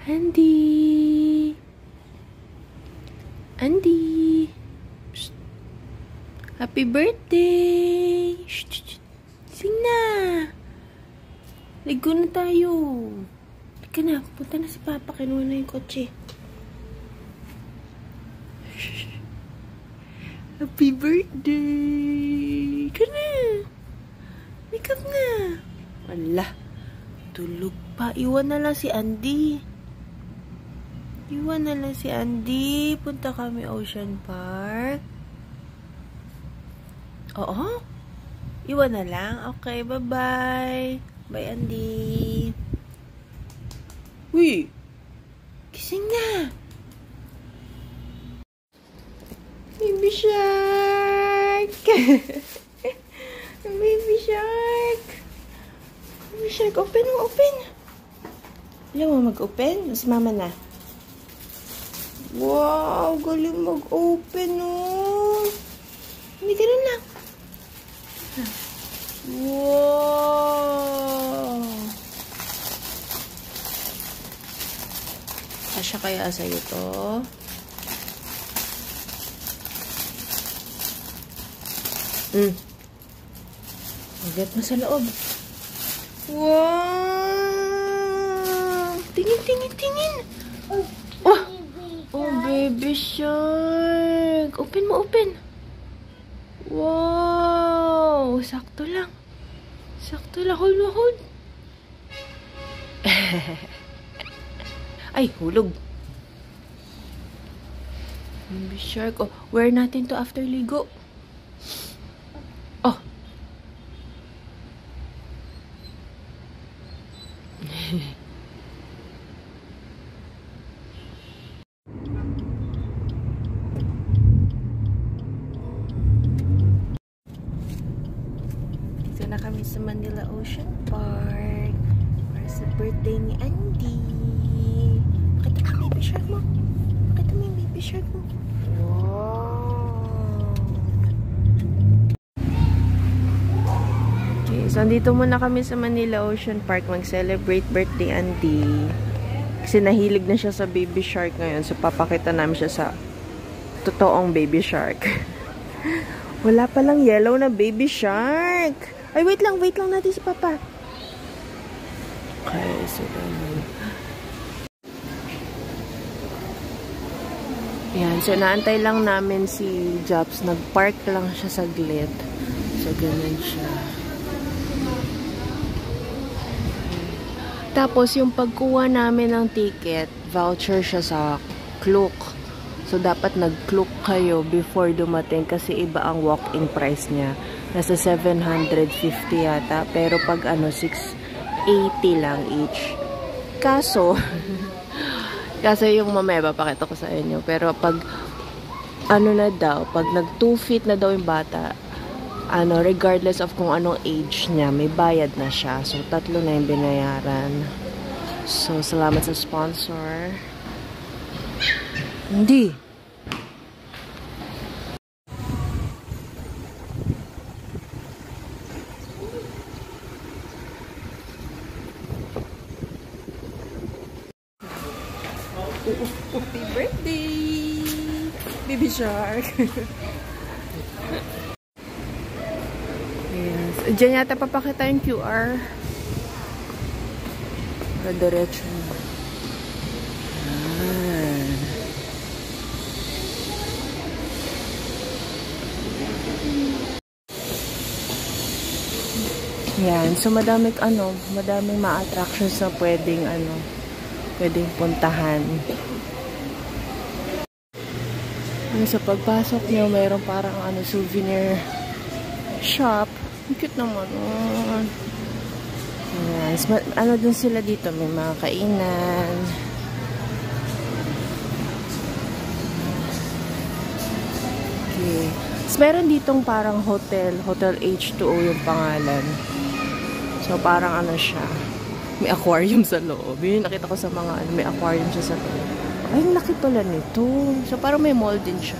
Andy! Andy! Psst. Happy birthday! Shh. Sing na! Ligo na tayo. Teka na, punta na si Papa. Kinuha na yung kotse. Happy birthday! Ka na! Wake up na! Wala. Tulog pa. Iwan na lang si Andy. Iwan na lang si Andy. Punta kami Ocean Park. Oo? Iwan na lang? Okay, bye-bye. Bye, Andy. Uy! Gising na! Baby shark! Baby shark! Baby shark, open mo, open! Alam mo mag-open? Si mama na. Wow! Galing mag-open, oh! Hindi ganun lang. Wow! Kasya kaya sa'yo to? Magat mo sa loob. Wow! Tingin, tingin, tingin! Oh, baby shark! Open mo, open! Wow! Sakto lang. Sakto lang. Hold mo, hold. Ay, hulog. Baby shark. Oh, wear natin to after ligo. Oh. Dito na kami sa Manila Ocean Park para sa birthday ni Andy. Pakita ka baby shark mo. Pakita mo yung baby shark mo. Wow. Okay, so andito muna kami sa Manila Ocean Park mag-celebrate birthday Andy. Kasi nahilig na siya sa baby shark ngayon. So papakita namin siya sa totoong baby shark. Wala palang yellow na baby shark. Ay, wait lang natin si Papa. Okay, so yan, so naantay lang namin si Jobs. Nag-park lang siya saglit. So, ganun siya. Tapos, yung pagkuha namin ng ticket, voucher siya sa Klook. So, dapat nag-Klook kayo before dumating kasi iba ang walk-in price niya. Nasa 750 yata. Pero pag ano, 680 lang each. Kaso, yung mamaya, papakita ko sa inyo. Pero pag, ano na daw, pag nag 2 feet na daw yung bata, ano, regardless of kung anong age niya, may bayad na siya. So, 3 na yung binayaran. So, salamat sa sponsor. Hindi. Happy birthday! Baby shark! Yes. Diyan yata papakita yung QR. Para diretso. Yan. So, madaming ma-attractions na pwedeng puntahan. Sa pagpasok nyo, mayroon parang souvenir shop. Ang cute naman. Yan. Dun sila dito. May mga kainan. Okay. So, meron ditong parang Hotel H2O yung pangalan. So, parang siya. May aquarium sa loob. Yun, nakita ko sa mga may aquarium siya sa loob. Ay, laki pala nito. So, parang may mall din siya.